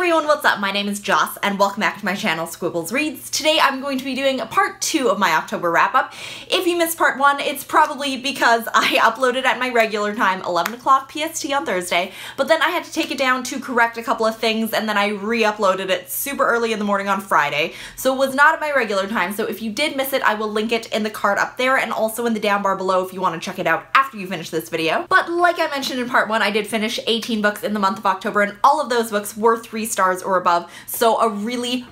everyone, what's up? My name is Joss and welcome back to my channel Squibbles Reads. Today I'm going to be doing part 2 of my October wrap-up. If you missed part 1, it's probably because I uploaded at my regular time, 11 o'clock PST on Thursday, but then I had to take it down to correct a couple of things and then I re-uploaded it super early in the morning on Friday, so it was not at my regular time. So if you did miss it, I will link it in the card up there and also in the down bar below if you want to check it out after you finish this video. But like I mentioned in part 1, I did finish 18 books in the month of October and all of those books were 3 stars or above, so a really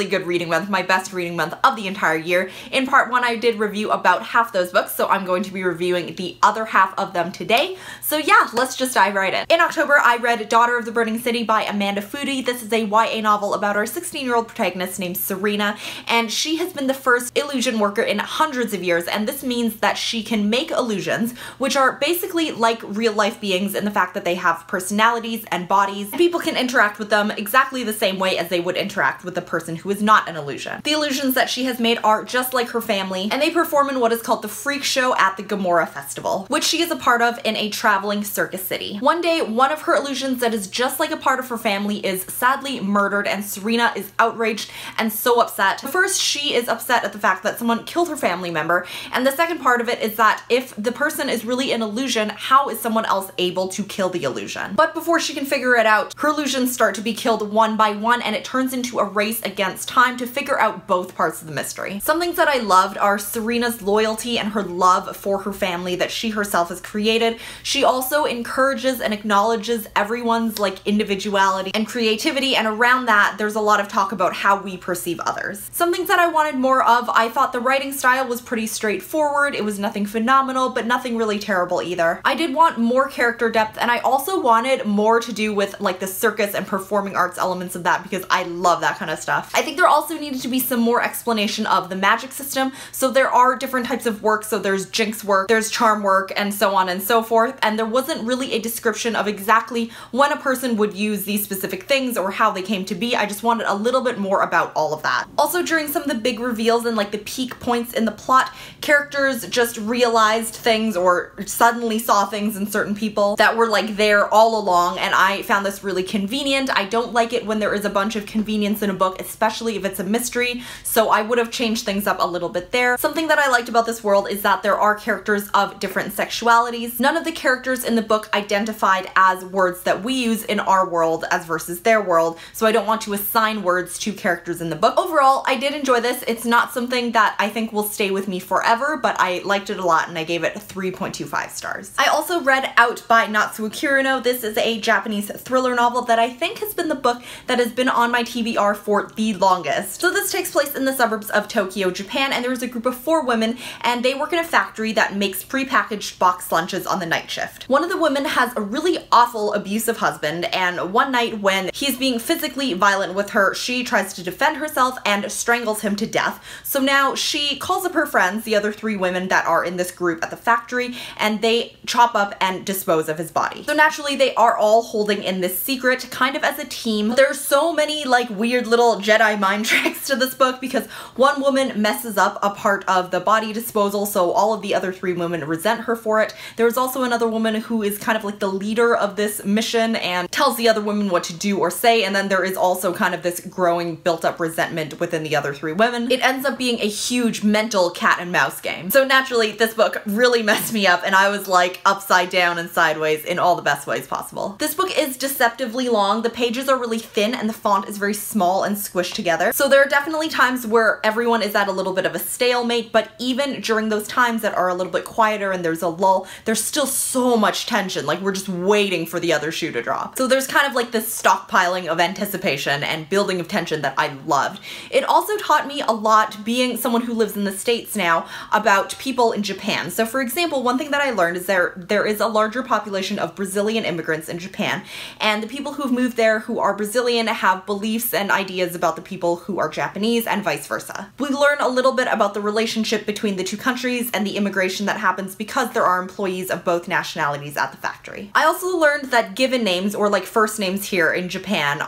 good reading month, my best reading month of the entire year. In part 1 I did review about half those books, so I'm going to be reviewing the other half of them today. So yeah, let's just dive right in. In October I read Daughter of the Burning City by Amanda Foody. This is a YA novel about our 16-year-old protagonist named Serena, and she has been the first illusion worker in hundreds of years, and this means that she can make illusions, which are basically like real life beings in the fact that they have personalities and bodies, and people can interact with them exactly the same way as they would interact with a person who is not an illusion. The illusions that she has made are just like her family, and they perform in what is called the Freak Show at the Gomorrah Festival, which she is a part of in a traveling circus city. One day, one of her illusions that is just like a part of her family is sadly murdered, and Serena is outraged and so upset. First, she is upset at the fact that someone killed her family member, and the second part of it is that if the person is really an illusion, how is someone else able to kill the illusion? But before she can figure it out, her illusions start to be killed one by one, and it turns into a race against time to figure out both parts of the mystery. Some things that I loved are Serena's loyalty and her love for her family that she herself has created. She also encourages and acknowledges everyone's like individuality and creativity, and around that there's a lot of talk about how we perceive others. Some things that I wanted more of, I thought the writing style was pretty straightforward. It was nothing phenomenal, but nothing really terrible either. I did want more character depth, and I also wanted more to do with like the circus and performing arts elements of that because I love that kind of stuff. I think there also needed to be some more explanation of the magic system. So there are different types of work. So there's jinx work, there's charm work, and so on and so forth. And there wasn't really a description of exactly when a person would use these specific things or how they came to be. I just wanted a little bit more about all of that. Also, during some of the big reveals and like the peak points in the plot, characters just realized things or suddenly saw things in certain people that were like there all along, and I found this really convenient. I don't like it when there is a bunch of convenience in a book, especially if it's a mystery, so I would have changed things up a little bit there. Something that I liked about this world is that there are characters of different sexualities. None of the characters in the book identified as words that we use in our world as versus their world, so I don't want to assign words to characters in the book. Overall, I did enjoy this. It's not something that I think will stay with me forever, but I liked it a lot and I gave it 3.25 stars. I also read Out by Natsuo Kirino. This is a Japanese thriller novel that I think has been the book that has been on my TBR for the longest. So this takes place in the suburbs of Tokyo, Japan, and there is a group of 4 women, and they work in a factory that makes pre-packaged box lunches on the night shift. One of the women has a really awful, abusive husband, and one night when he's being physically violent with her, she tries to defend herself and strangles him to death. So now she calls up her friends, the other 3 women that are in this group at the factory, and they chop up and dispose of his body. So naturally they are all holding in this secret, kind of as a team. There's so many like weird little Jedi mind tricks to this book because one woman messes up a part of the body disposal, so all of the other 3 women resent her for it. There's also another woman who is kind of like the leader of this mission and tells the other women what to do or say, and then there is also kind of this growing built up resentment within the other 3 women. It ends up being a huge mental cat and mouse game. So naturally this book really messed me up and I was like upside down and sideways in all the best ways possible. This book is deceptively long. The pages are really thin and the font is very small and squished together. So there are definitely times where everyone is at a little bit of a stalemate, but even during those times that are a little bit quieter and there's a lull, there's still so much tension. Like we're just waiting for the other shoe to drop. So there's kind of like this stockpiling of anticipation and building of tension that I loved. It also taught me a lot, being someone who lives in the States now, about people in Japan. So for example, one thing that I learned is there is a larger population of Brazilian immigrants in Japan, and the people who've moved there who are Brazilian have beliefs and ideas about the people who are Japanese and vice versa. We learn a little bit about the relationship between the 2 countries and the immigration that happens because there are employees of both nationalities at the factory. I also learned that given names, or like first names here in Japan,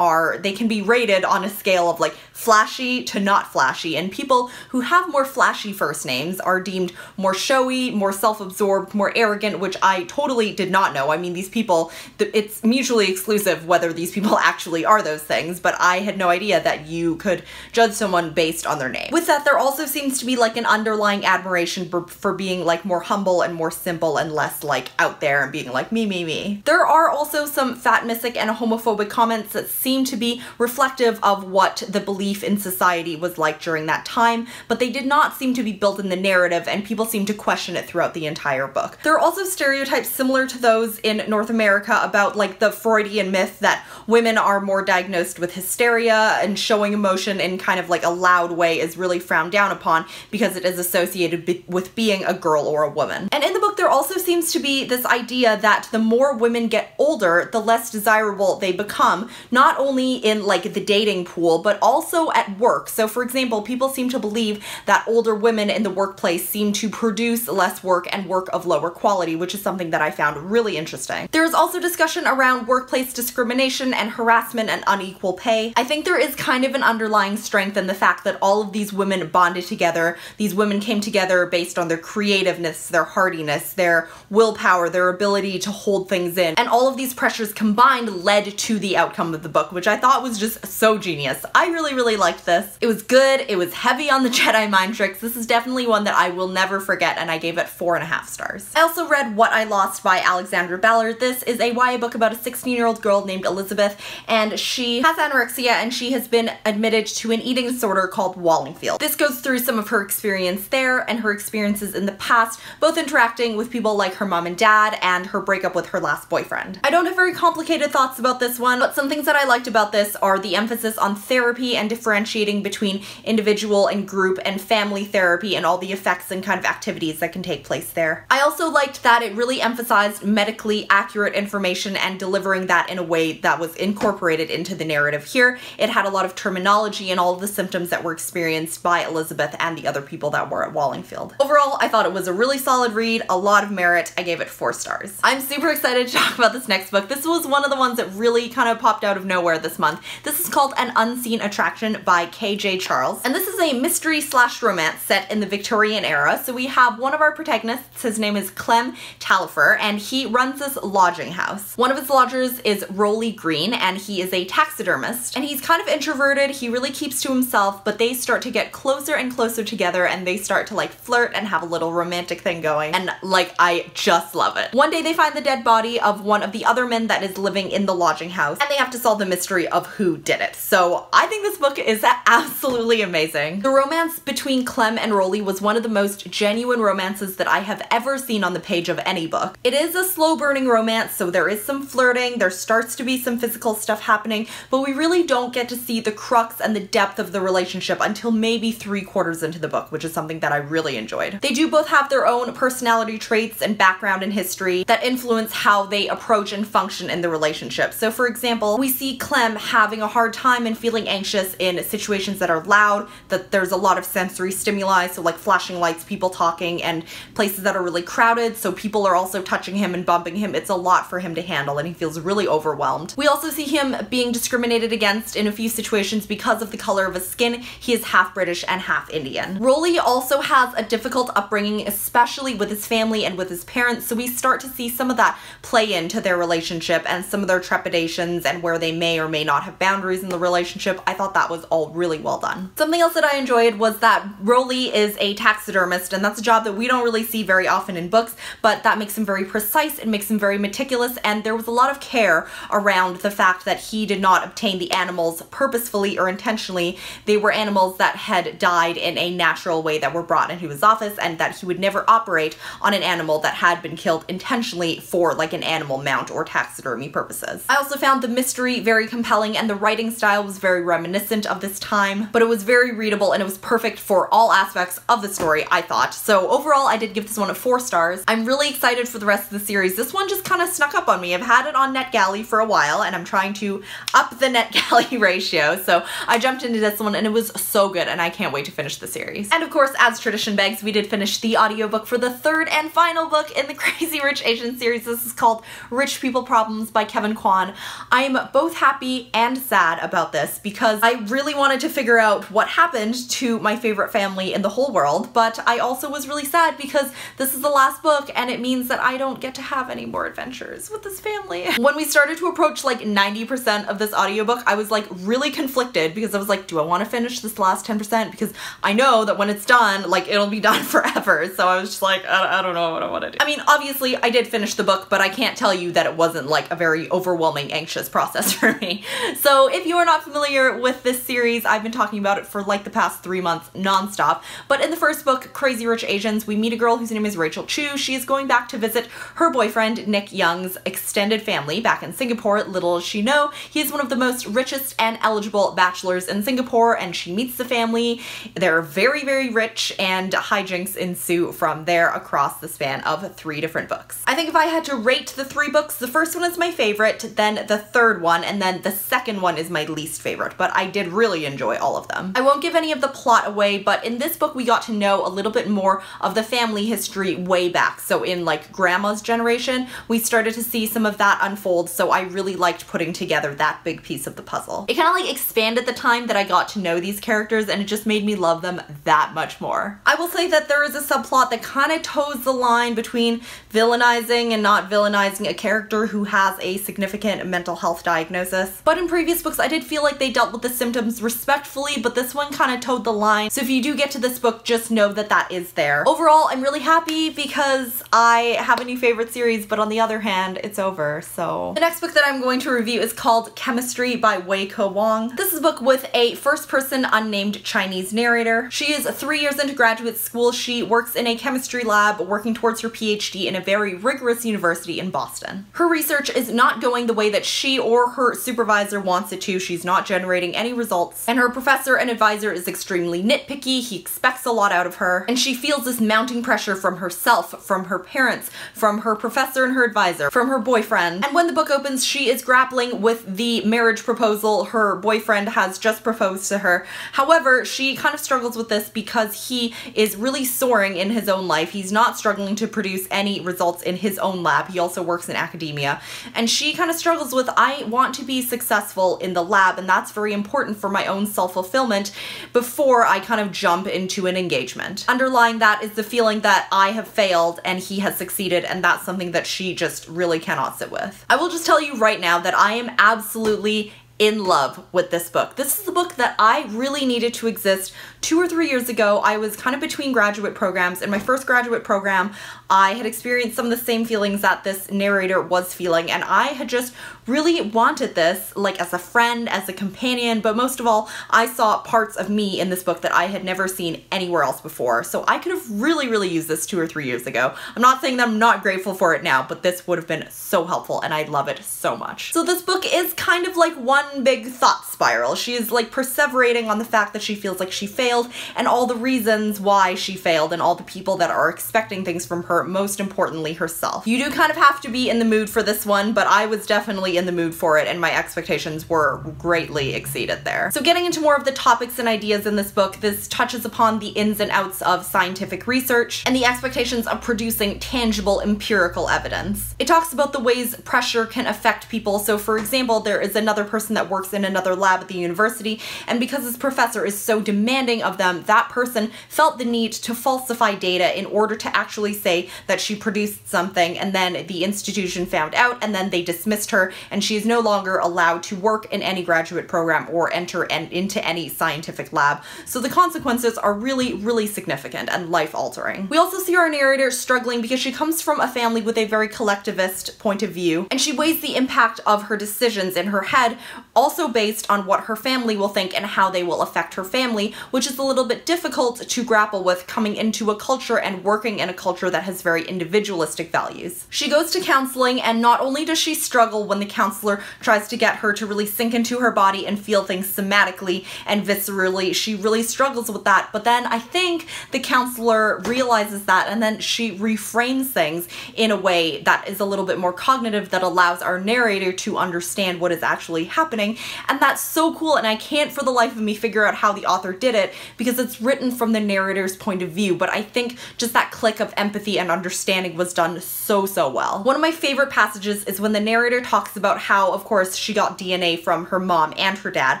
they can be rated on a scale of like flashy to not flashy, and people who have more flashy first names are deemed more showy, more self-absorbed, more arrogant, which I totally did not know. I mean, these people, it's mutually exclusive whether these people actually usually are those things, but I had no idea that you could judge someone based on their name. With that, there also seems to be like an underlying admiration for being like more humble and more simple and less like out there and being like me, me, me. There are also some fatmistic and homophobic comments that seem to be reflective of what the belief in society was like during that time, but they did not seem to be built in the narrative, and people seem to question it throughout the entire book. There are also stereotypes similar to those in North America about like the Freudian myth that women are more diagnosed with hysteria, and showing emotion in kind of like a loud way is really frowned down upon because it is associated with being a girl or a woman. And in the book there also seems to be this idea that the more women get older, the less desirable they become, not only in like the dating pool, but also at work. So for example, people seem to believe that older women in the workplace seem to produce less work and work of lower quality, which is something that I found really interesting. There is also discussion around workplace discrimination and harassment and unequal pay. I think there is kind of an underlying strength in the fact that all of these women bonded together. These women came together based on their creativeness, their hardiness, their willpower, their ability to hold things in, and all of these pressures combined led to the outcome of the book, which I thought was just so genius. I really, really liked this. It was good. It was heavy on the Jedi mind tricks. This is definitely one that I will never forget, and I gave it 4.5 stars. I also read What I Lost by Alexandra Ballard. This is a YA book about a 16-year-old girl named Elizabeth, and she has anorexia and she has been admitted to an eating disorder called Wallingfield. This goes through some of her experience there and her experiences in the past, both interacting with people like her mom and dad and her breakup with her last boyfriend. I don't have very complicated thoughts about this one, but some things that I liked about this are the emphasis on therapy and differentiating between individual and group and family therapy and all the effects and kind of activities that can take place there. I also liked that it really emphasized medically accurate information and delivering that in a way that was incorporated into the narrative here. It had a lot of terminology and all of the symptoms that were experienced by Elizabeth and the other people that were at Wallingfield. Overall, I thought it was a really solid read, a lot of merit. I gave it 4 stars. I'm super excited to talk about this next book. This was one of the ones that really kind of popped out of nowhere this month. This is called An Unseen Attraction by K.J. Charles, and this is a mystery/romance set in the Victorian era. So we have one of our protagonists, his name is Clem Taillefer, and he runs this lodging house. One of his lodgers is Rolly Green, and he is a taxidermist, and he's kind of introverted. He really keeps to himself, but they start to get closer and closer together, and they start to like flirt and have a little romantic thing going, and like I just love it. One day they find the dead body of one of the other men that is living in the lodging house, and they have to solve the mystery of who did it. So I think this book is absolutely amazing. The romance between Clem and Rolly was one of the most genuine romances that I have ever seen on the page of any book. It is a slow burning romance, so there is some flirting, there starts to be some physical stuff happening, but we really don't get to see the crux and the depth of the relationship until maybe 3/4 into the book, which is something that I really enjoyed. They do both have their own personality traits and background and history that influence how they approach and function in the relationship. So for example, we see Clem having a hard time and feeling anxious in situations that are loud, that there's a lot of sensory stimuli, so like flashing lights, people talking, and places that are really crowded, so people are also touching him and bumping him. It's a lot for him to handle, and he feels really overwhelmed. We also see him being discriminated against in a few situations because of the color of his skin. He is half British and half Indian. Rolly also has a difficult upbringing, especially with his family and with his parents, so we start to see some of that play into their relationship and some of their trepidations and where they may or may not have boundaries in the relationship. I thought that was all really well done. Something else that I enjoyed was that Rolly is a taxidermist, and that's a job that we don't really see very often in books, but that makes him very precise, it makes him very meticulous, and there was a lot of care around the fact that he did not obtain the animals purposefully or intentionally. They were animals that had died in a natural way that were brought into his office, and that he would never operate on an animal that had been killed intentionally for like an animal mount or taxidermy purposes. I also found the mystery very compelling, and the writing style was very reminiscent of this time, but it was very readable and it was perfect for all aspects of the story, I thought. So overall, I did give this one a 4 stars. I'm really excited for the rest of the series. This one just kind of snuck up on me. I've had it on NetGalley for a while, and I'm trying to up the NetGalley ratio, so I jumped into this one and it was so good, and I can't wait to finish the series. And of course, as tradition begs, we did finish the audiobook for the 3rd and final book in the Crazy Rich Asian series. This is called Rich People Problems by Kevin Kwan. I'm both happy and sad about this because I really wanted to figure out what happened to my favorite family in the whole world, but I also was really sad because this is the last book and it means that I don't get to have any more adventures with this family. When we started to approach like 90% 90% of this audiobook, I was like really conflicted because I was like, do I want to finish this last 10%? Because I know that when it's done, like it'll be done forever. So I was just like, I don't know what I want to do. I mean, obviously I did finish the book, but I can't tell you that it wasn't like a very overwhelming, anxious process for me. So if you are not familiar with this series, I've been talking about it for like the past 3 months nonstop. But in the first book, Crazy Rich Asians, we meet a girl whose name is Rachel Chu. She is going back to visit her boyfriend, Nick Young's extended family back in Singapore. Little does she know, he is one of the most richest and eligible bachelors in Singapore, and she meets the family. They're very, very rich, and hijinks ensue from there across the span of 3 different books. I think if I had to rate the 3 books, the first one is my favorite, then the third one, and then the second one is my least favorite, but I did really enjoy all of them. I won't give any of the plot away, but in this book we got to know a little bit more of the family history way back. So in like grandma's generation, we started to see some of that unfold, so I really liked putting together that big piece of the puzzle. It kind of like expanded the time that I got to know these characters, and it just made me love them that much more. I will say that there is a subplot that kind of toes the line between villainizing and not villainizing a character who has a significant mental health diagnosis. But in previous books, I did feel like they dealt with the symptoms respectfully, but this one kind of toed the line. So if you do get to this book, just know that that is there. Overall, I'm really happy because I have a new favorite series, but on the other hand, it's over, so. The next book that I'm going to review is called Chemistry by Wei Ko Wong. This is a book with a first-person unnamed Chinese narrator. She is 3 years into graduate school. She works in a chemistry lab working towards her PhD in a very rigorous university in Boston. Her research is not going the way that she or her supervisor wants it to. She's not generating any results, and her professor and advisor is extremely nitpicky. He expects a lot out of her, and she feels this mounting pressure from herself, from her parents, from her professor and her advisor, from her boyfriend. And when the book opens, she is grappling with the marriage proposal her boyfriend has just proposed to her. However, she kind of struggles with this because he is really soaring in his own life. He's not struggling to produce any results in his own lab. He also works in academia, and she kind of struggles with, I want to be successful in the lab, and that's very important for my own self-fulfillment before I kind of jump into an engagement. Underlying that is the feeling that I have failed and he has succeeded, and that's something that she just really cannot sit with. I will just tell you right now that I am absolutely in love with this book. This is the book that I really needed to exist 2 or 3 years ago. I was kind of between graduate programs. In my first graduate program, I had experienced some of the same feelings that this narrator was feeling, and I had just really wanted this, like as a friend, as a companion, but most of all, I saw parts of me in this book that I had never seen anywhere else before. So I could have really used this 2 or 3 years ago. I'm not saying that I'm not grateful for it now, but this would have been so helpful, and I love it so much. So this book is kind of like one big thought spiral. She is like perseverating on the fact that she feels like she failed, and all the reasons why she failed, and all the people that are expecting things from her, most importantly herself. You do kind of have to be in the mood for this one, but I was definitely in the mood for it, and my expectations were greatly exceeded there. So getting into more of the topics and ideas in this book, this touches upon the ins and outs of scientific research and the expectations of producing tangible empirical evidence. It talks about the ways pressure can affect people. So for example, there is another person that works in another lab at the university, and because his professor is so demanding of them, that person felt the need to falsify data in order to actually say that she produced something, and then the institution found out, and then they dismissed her, and she is no longer allowed to work in any graduate program or enter into any scientific lab. So the consequences are really significant and life-altering. We also see our narrator struggling because she comes from a family with a very collectivist point of view, and she weighs the impact of her decisions in her head also based on what her family will think and how they will affect her family, which is a little bit difficult to grapple with coming into a culture and working in a culture that has very individualistic values. She goes to counseling, and not only does she struggle when the counselor tries to get her to really sink into her body and feel things somatically and viscerally, she really struggles with that, but then I think the counselor realizes that, and then she reframes things in a way that is a little bit more cognitive, that allows our narrator to understand what is actually happening painting, and that's so cool, and I can't for the life of me figure out how the author did it because it's written from the narrator's point of view, but I think just that click of empathy and understanding was done so well. One of my favorite passages is when the narrator talks about how, of course, she got DNA from her mom and her dad,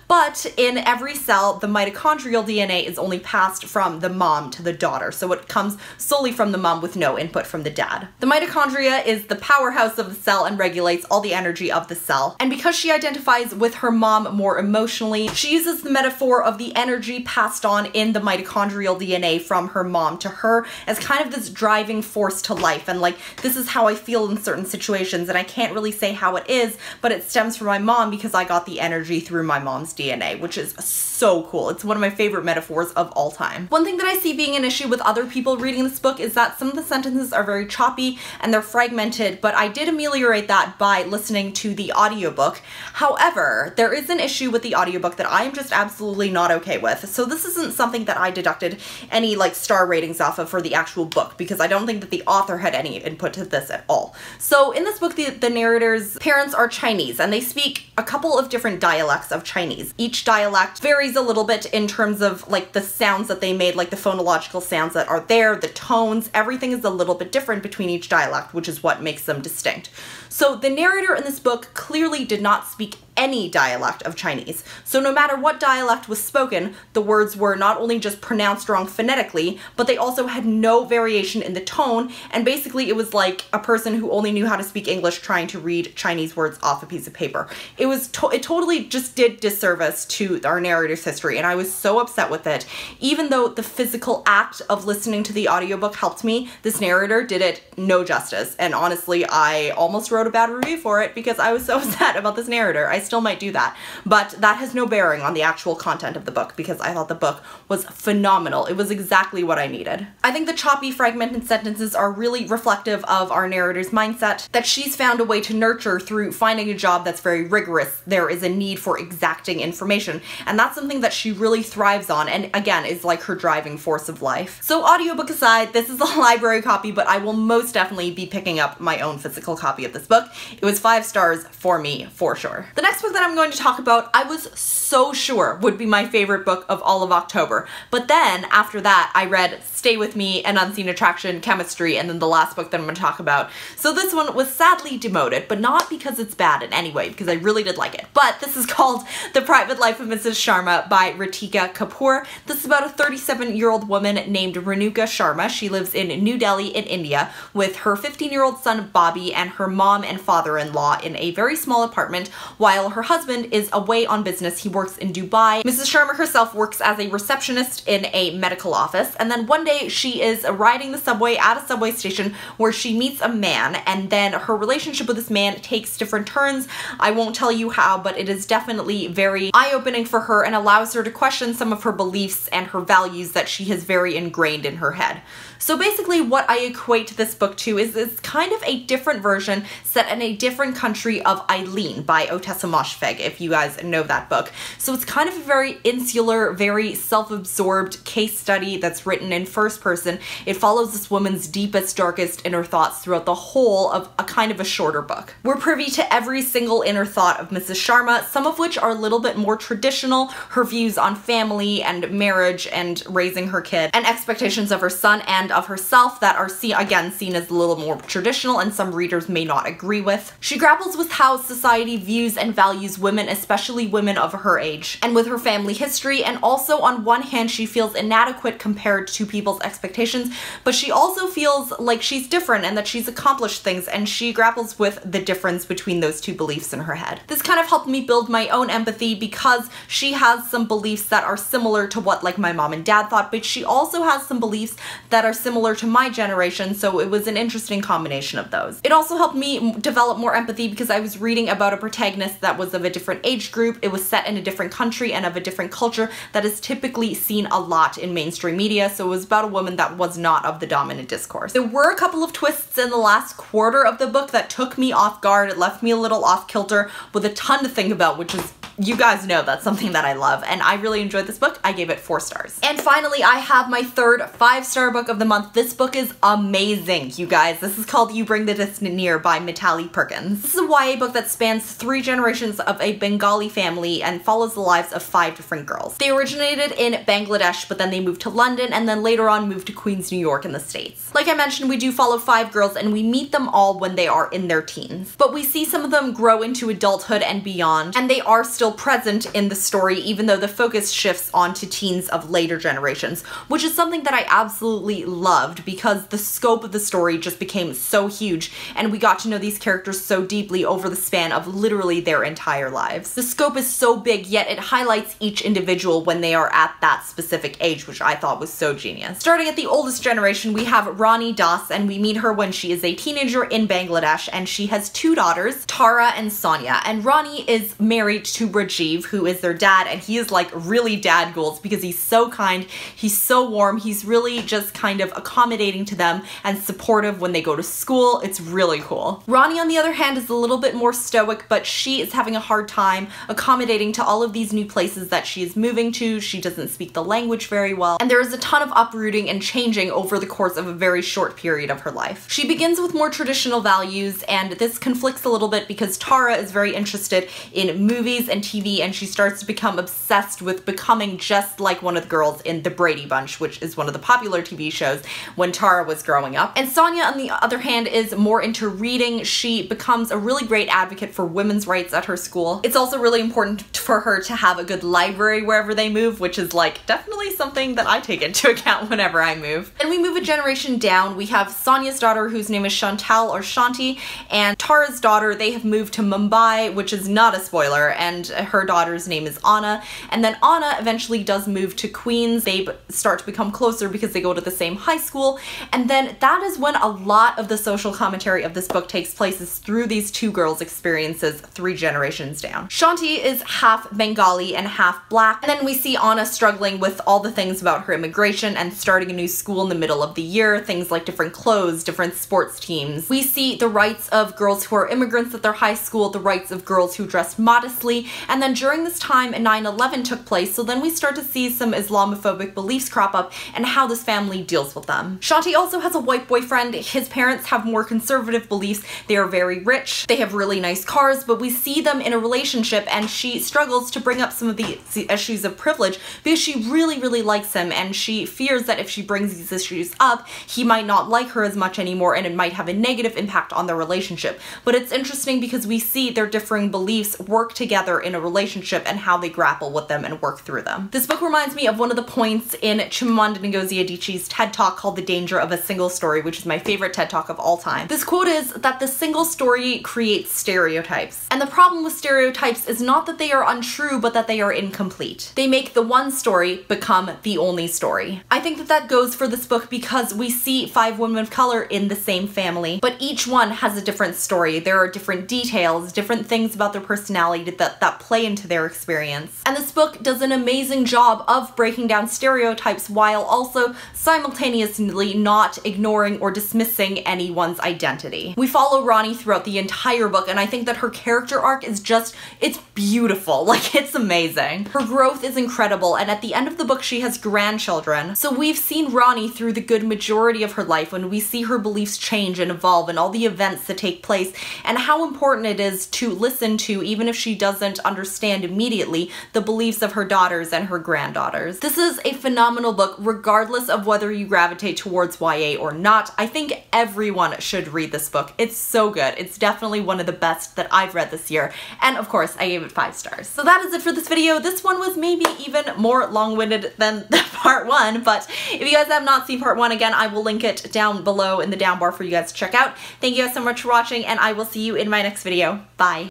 but in every cell, the mitochondrial DNA is only passed from the mom to the daughter, so it comes solely from the mom with no input from the dad. The mitochondria is the powerhouse of the cell and regulates all the energy of the cell, and because she identifies with her mom more emotionally, she uses the metaphor of the energy passed on in the mitochondrial DNA from her mom to her as kind of this driving force to life, and like, this is how I feel in certain situations, and I can't really say how it is, but it stems from my mom because I got the energy through my mom's DNA, which is so cool. It's one of my favorite metaphors of all time. One thing that I see being an issue with other people reading this book is that some of the sentences are very choppy and they're fragmented, but I did ameliorate that by listening to the audiobook. However, there is an issue with the audiobook that I am just absolutely not okay with. So this isn't something that I deducted any like star ratings off of for the actual book because I don't think that the author had any input to this at all. So in this book, the narrator's parents are Chinese and they speak a couple of different dialects of Chinese. Each dialect varies a little bit in terms of like the sounds that they made, like the phonological sounds that are there, the tones, everything is a little bit different between each dialect, which is what makes them distinct. So the narrator in this book clearly did not speak any dialect of Chinese. So no matter what dialect was spoken, the words were not only just pronounced wrong phonetically, but they also had no variation in the tone, and basically it was like a person who only knew how to speak English trying to read Chinese words off a piece of paper. It totally just did disservice to our narrator's history, and I was so upset with it. Even though the physical act of listening to the audiobook helped me, this narrator did it no justice, and honestly, I almost wrote a bad review for it because I was so upset about this narrator. I still might do that, but that has no bearing on the actual content of the book because I thought the book was phenomenal. It was exactly what I needed. I think the choppy, fragmented sentences are really reflective of our narrator's mindset, that she's found a way to nurture through finding a job that's very rigorous. There is a need for exacting information, and that's something that she really thrives on, and again, is like her driving force of life. So audiobook aside, this is a library copy, but I will most definitely be picking up my own physical copy of this book. It was 5 stars for me, for sure. The next book that I'm going to talk about, I was so sure would be my favorite book of all of October, but then after that I read Stay With Me, An Unseen Attraction, Chemistry, and then the last book that I'm going to talk about. So this one was sadly demoted, but not because it's bad in any way, because I really did like it. But this is called The Private Life of Mrs. Sharma by Ritika Kapoor. This is about a 37-year-old woman named Renuka Sharma. She lives in New Delhi in India with her 15-year-old son Bobby and her mom and father-in-law in a very small apartment while her husband is away on business. He works in Dubai. Mrs. Sharma herself works as a receptionist in a medical office, and then one day she is riding the subway at a subway station where she meets a man, and then her relationship with this man takes different turns. I won't tell you how, but it is definitely very eye-opening for her and allows her to question some of her beliefs and her values that she has very ingrained in her head. So basically what I equate this book to is it's kind of a different version set in a different country of Eileen by Ottessa Moshfegh, if you guys know that book. So it's kind of a very insular, very self-absorbed case study that's written in first person. It follows this woman's deepest, darkest inner thoughts throughout the whole of a kind of a shorter book. We're privy to every single inner thought of Mrs. Sharma, some of which are a little bit more traditional, her views on family and marriage and raising her kid, and expectations of her son and of herself that are seen as a little more traditional and some readers may not agree with. She grapples with how society views and values women, especially women of her age, and with her family history, and also on one hand she feels inadequate compared to people's expectations, but she also feels like she's different and that she's accomplished things, and she grapples with the difference between those two beliefs in her head. This kind of helped me build my own empathy because she has some beliefs that are similar to what like my mom and dad thought, but she also has some beliefs that are similar to my generation, so it was an interesting combination of those. It also helped me develop more empathy because I was reading about a protagonist that was of a different age group, it was set in a different country and of a different culture that is typically seen a lot in mainstream media, so it was about a woman that was not of the dominant discourse. There were a couple of twists in the last quarter of the book that took me off guard. It left me a little off kilter with a ton to think about, which is, you guys know that's something that I love, and I really enjoyed this book. I gave it 4 stars. And finally, I have my third 5-star book of the month. This book is amazing, you guys. This is called You Bring the Distant Near by Mitali Perkins. This is a YA book that spans 3 generations generations of a Bengali family and follows the lives of 5 different girls. They originated in Bangladesh, but then they moved to London and then later on moved to Queens, New York in the States. Like I mentioned, we do follow 5 girls and we meet them all when they are in their teens. But we see some of them grow into adulthood and beyond, and they are still present in the story even though the focus shifts onto teens of later generations, which is something that I absolutely loved because the scope of the story just became so huge and we got to know these characters so deeply over the span of literally their entire lives. The scope is so big, yet it highlights each individual when they are at that specific age, which I thought was so genius. Starting at the oldest generation, we have Rani Das, and we meet her when she is a teenager in Bangladesh, and she has 2 daughters, Tara and Sonia, and Rani is married to Rajiv, who is their dad, and he is like really dad goals because he's so kind, he's so warm, he's really just kind of accommodating to them and supportive when they go to school. It's really cool. Rani, on the other hand, is a little bit more stoic, but she is having a hard time accommodating to all of these new places that she is moving to. She doesn't speak the language very well, and there is a ton of uprooting and changing over the course of a very short period of her life. She begins with more traditional values, and this conflicts a little bit because Tara is very interested in movies and TV, and she starts to become obsessed with becoming just like one of the girls in The Brady Bunch, which is one of the popular TV shows when Tara was growing up. And Sonia, on the other hand, is more into reading. She becomes a really great advocate for women's rights at her school. It's also really important for her to have a good library wherever they move, which is like definitely something that I take into account whenever I move. And we move a generation down. We have Sonia's daughter, whose name is Chantal or Shanti, and Tara's daughter. They have moved to Mumbai, which is not a spoiler, and her daughter's name is Anna. And then Anna eventually does move to Queens. They start to become closer because they go to the same high school, and then that is when a lot of the social commentary of this book takes place, is through these 2 girls' experiences 3 generations down. Shanti is half Bengali and half black, and then we see Anna struggling with all the things about her immigration and starting a new school in the middle of the year, things like different clothes, different sports teams. We see the rights of girls who are immigrants at their high school, the rights of girls who dress modestly, and then during this time 9/11 took place, so then we start to see some Islamophobic beliefs crop up and how this family deals with them. Shanti also has a white boyfriend. His parents have more conservative beliefs. They are very rich. They have really nice cars, but we see them in a relationship and she struggles to bring up some of the issues of privilege because she really likes him, and she fears that if she brings these issues up, he might not like her as much anymore and it might have a negative impact on their relationship. But it's interesting because we see their differing beliefs work together in a relationship and how they grapple with them and work through them. This book reminds me of one of the points in Chimamanda Ngozi Adichie's TED Talk called The Danger of a Single Story, which is my favorite TED Talk of all time. This quote is that the single story creates stereotypes. And the problem with stereotypes is not that they are untrue, but that they are incomplete. They make the one story become the only story. I think that that goes for this book because we see 5 women of color in the same family, but each one has a different story. There are different details, different things about their personality that play into their experience. And this book does an amazing job of breaking down stereotypes while also simultaneously not ignoring or dismissing anyone's identity. We follow Rani throughout the entire book, and I think that her character arc is just, it's beautiful. Like, it's amazing. Her growth is incredible, and at the end of the book she has grandchildren. So we've seen Rani through the good majority of her life when we see her beliefs change and evolve and all the events that take place, and how important it is to listen to, even if she doesn't understand immediately, the beliefs of her daughters and her granddaughters. This is a phenomenal book regardless of whether you gravitate towards YA or not. I think everyone should read this book. It's so good. It's definitely one of the best that I've read this year, and of course I gave it 5 stars. So that is it for this video. This one was maybe even more long-winded than the part 1, but if you guys have not seen part 1, again, I will link it down below in the down bar for you guys to check out. Thank you guys so much for watching, and I will see you in my next video. Bye!